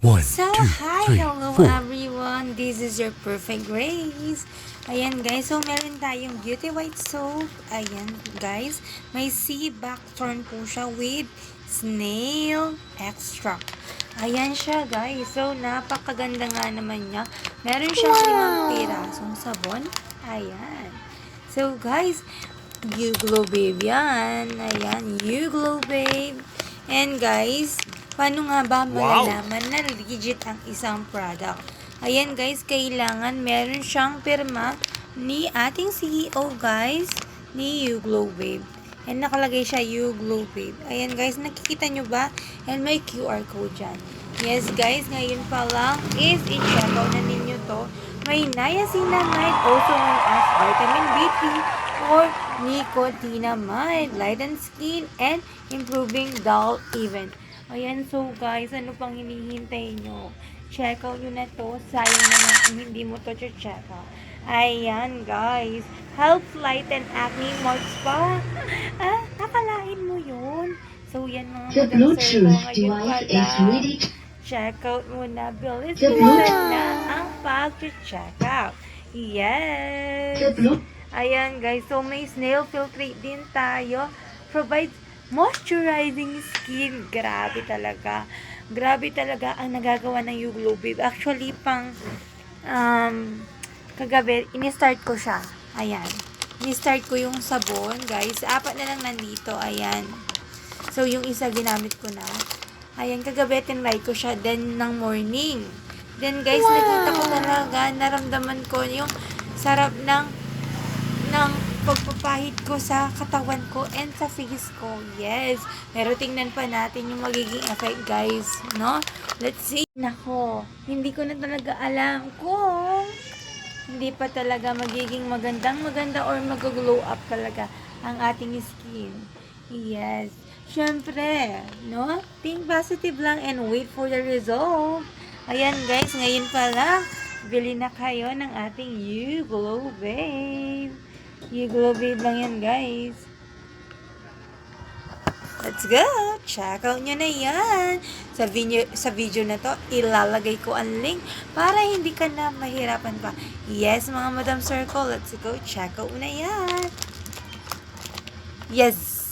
One, So, two, hi, three, hello four. everyone. This is your Perfect Grace. Ayan guys, so meron tayong Beauty White Soap. Ayan guys, may sea buckthorn po siya with snail extract. Ayan siya guys, so napakaganda nga naman niya. Meron siyang 5 pirasong sabon. Ayan. So guys, You Glow Babe yan. Ayan, You Glow Babe. And guys, paano nga ba malalaman na legit ang isang product? Ayan guys, kailangan meron siyang pirma ni ating CEO guys, ni You Glow Babe. And nakalagay siya You Glow Babe. Ayan guys, nakikita nyo ba? And may QR code dyan. Yes guys, ngayon pa lang is i-check out na ninyo to. May niacinamide, also known as vitamin B3 or nicotinamide, lighten skin and improving dull even. Ayan, so guys, ano pang hinihintay nyo? Check out nyo na to. Sayang naman kung hindi mo to check out. Ayan, guys. Helps lighten acne marks pa. Nakalain mo yun. So, yan mga The madam sir ko Bluetooth ngayon device pala. is ready to... Check out mo na, Bilis. The Bilisan na ang pag-check out. Yes. The Bluetooth... Ayan guys, so may snail filtrate din tayo. Provides moisturizing skin. Grabe talaga. Grabe talaga ang nagagawa ng You Glow Babe. Actually, kagabi, ini-start ko siya. Ayan. Ini-start ko yung sabon, guys. 4 na lang nandito. Ayan. So, yung isa ginamit ko na. Ayan, kagabi, tinry ko siya. Then, ng morning. Then, guys, nakita ko talaga, naramdaman ko yung sarap ng pagpapahid ko sa katawan ko and sa face ko. Yes. Pero tingnan pa natin yung magiging effect, guys. No? Let's see. Nako, hindi ko na talaga alam kung hindi pa talaga magiging maganda or mag-glow up talaga ang ating skin. Yes. Syempre, no? Think positive lang and wait for the result. Ayan, guys. Ngayon pa lang, bili na kayo ng ating You Glow Babe. You Glow Babe lang yan, guys. Let's go! Check out nyo na yan. Sa video na to, ilalagay ko ang link para hindi ka na mahirapan pa. Yes, mga Madam Circle, let's go. Check out na yan. Yes!